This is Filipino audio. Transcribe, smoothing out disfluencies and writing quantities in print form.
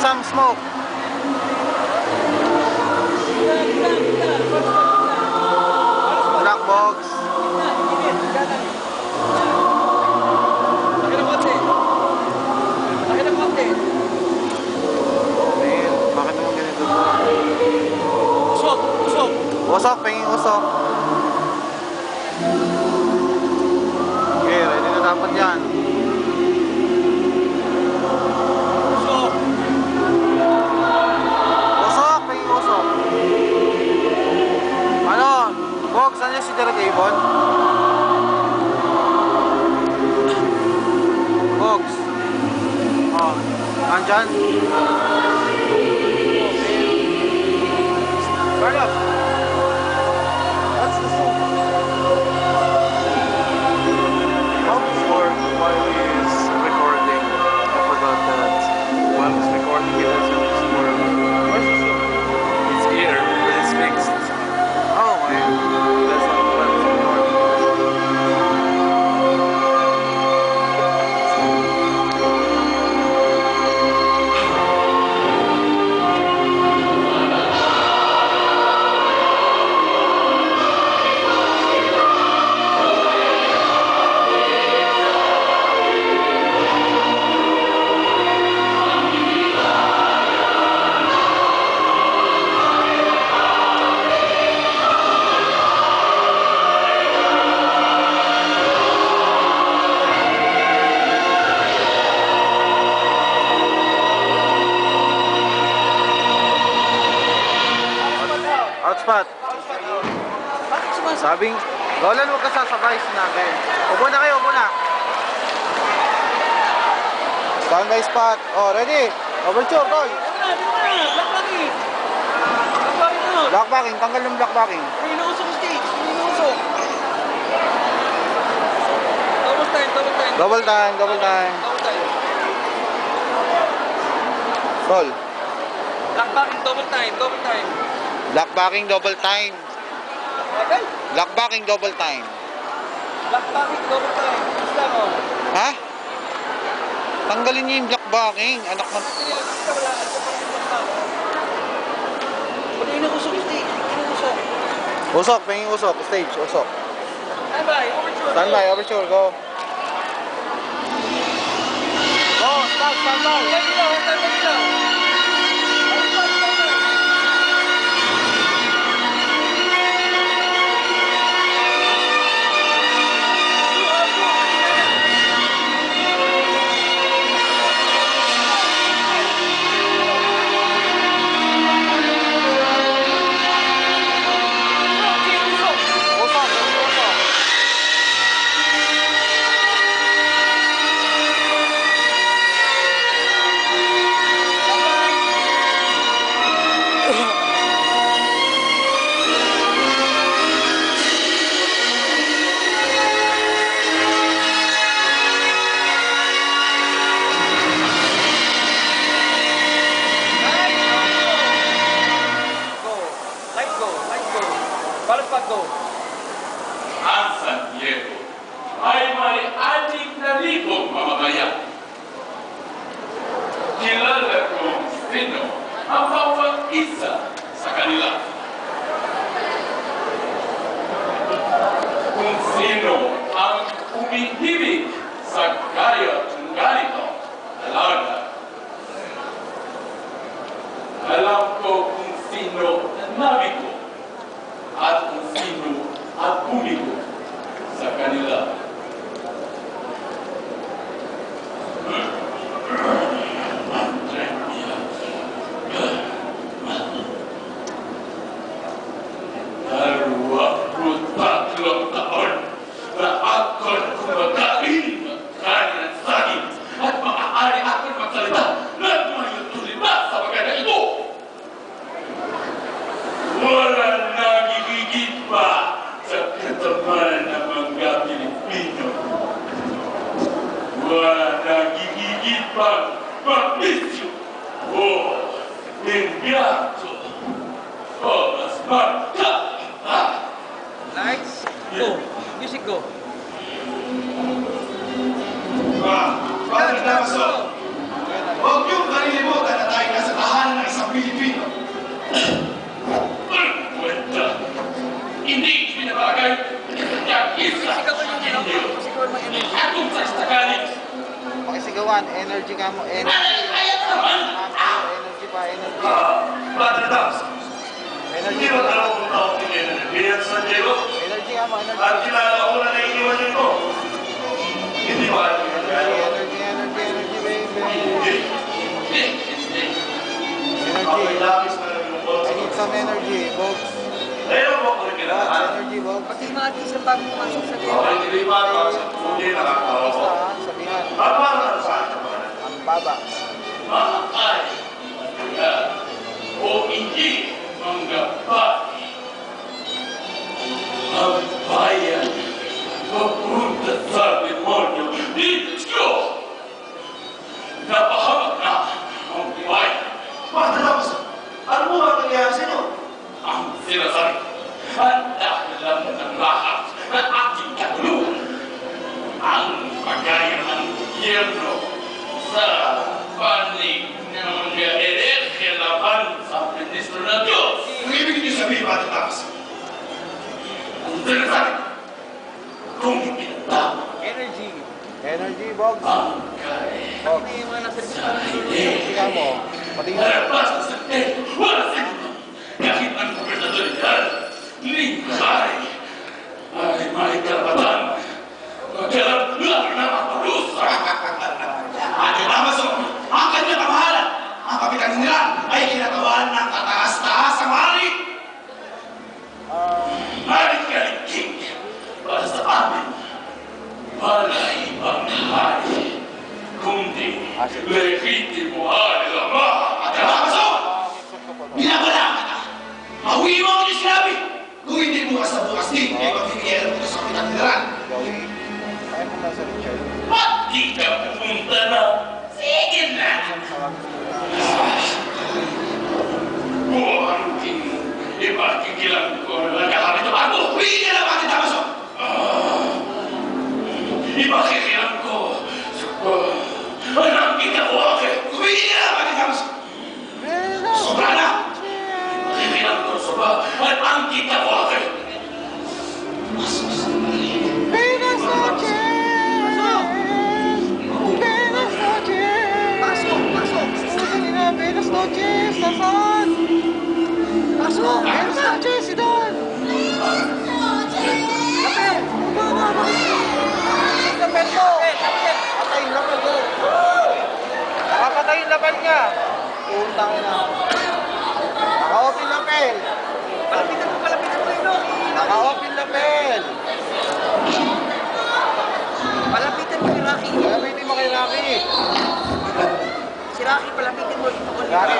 some smoke. Black box. Bakit naman ganito to? Usok, pingin usok. Okay, ready na dapat yan. Usok, pingin usok. Ano? Box, saan yung si Derek Avon? Box. Oh, andyan? Carlos! That's the song. While he's recording, I forgot that while he's recording, he also needs more. Where's the song? It's here, but it's fixed. Oh, man. That's not while he's recording. Outspot. Sabing, Roland, huwag ka sasabay, sinabi. Upo na kayo, upo na. Standby spot. Oh, ready? Overture, call. Black backing, tanggal yung black backing. Double time. Roll. Black backing, double time. Black backing, double time. Okay? Black backing, double time. Black backing, double time. Basta mo. Ha? Tanggalin niyo yung black backing. Anak ng... Pag inusok, stage. Inusok. Usok, pingin usok. Stage, usok. Standby, overture. Standby, overture, go. Go, stop, standby. Standby. Go. Ang San Diego ay may 6,000 mamamayan. Kilala kung sino ang bawat isa sa kanila. Kung sino ang umihibig sa kaya ng ganito dalaga. Alam ko kung sino ang nabi ko at kung sino at bumiko sa kanila. Taon na ako'y kumakain ng kanin at saging at maaari ako'y magsalita ng mga tulima sa mga na ito. Wala nagigigit pa sa katawan ng mga Pilipino. Wala nagigigit pa mapisyo o imbiyato o mas marka. Lights, go. Music, go. Bakit na Huwag niyong kalilimutan na tayo nasa tahanan ng isang Pilipino. Walang kwenta. Hindi pinabagay ang isa Sigaw ko yung hindi. sigaw mo energy. Atong sa stakalit. Pakisigawan, energy ka mo, energy. Ayan naman. Energy pa, energy. Padre Dams, Energy hindi mo alam kung tawag ni Kenneth San Diego Energy ka mo, energy. at kilala ko na naiiwan niyo ito. Hindi ba alam yung Energy, baby. Hindi. Hindi. Hindi. Ako'y Energy. lapis na naglumpot I sa need some energy, Bob. Ayaw mo ko rin Bob, kailangan. energy, Bob. Pati yung mga artista bago pumasok sa video. Okay, hindi pa para sa hindi nakakawa ko. Basta, sabihan. At para ano sa akin naman? Ang baba. Maaari. Kaya, o hindi manggabati. Ang bayan papunta sa demonyo dito. Napahamak na ang bayan. Padre Dams, ano mo ba nangyayari sa inyo? Ang sinasabi, handa lang ng lahat ng ating katulungan. Ang pagaya ng gobyerno sa panig ng mga herehe laban sa ministro ng Diyos. Ang ibig niyo sabihin, Padre Dams, Ang sinasabi, kung ipinatama Energy. Energy, Bob. ang kaya Bob, Pati yung mga nasa sa hindi, energy ka mo. Pati yung... harapos sa sakit, wala sino. Kahit ang gobernador lingkay ay may karapatan. Magkaroon lang ng parusa. Ate Damaso, ang kanyang kamahalan, ang kapitan nila ay kinatawan ng kataas-taas ang hari. Hari kaliging para sa amin. Walay ibang hari, kundi legitimo hari lamang. Ate Damaso, binabalaan ka na. Mahuwi mo ang inyong sinabi. Kung hindi bukas na bukas din, ay magbibigyan mo sa kapitan nila. Joey. Kaya mo na sa Richard. Ba't di ka pumunta na? Sige na! Buhangin, ipakikilang ko na nagkakamit ng ako! Huwili ka na, Ate Damaso. Ipakikilang ko sa anang kita ko akin! Huwili ka na, Ate Damaso. Sobra na. Ipakikilang ko sa anang kita ko akin! Buenas noches. Buenas noches. Pasok, pasok. Kanina, buenas noches. Nasaan? Pasok. Buenas noches, si Don. Lapel. Lapel mo. Lapel. Patay yung lapel ko. Nakapatay yung lapel niya. Utang na. Naka-open lapel. Palapitan mo yun, no? Naka-open lapel. Palapitan mo yung Rocky. Kaya pwede mo kay Rocky. Si Rocky, palapitin mo. Ito ko Rocky.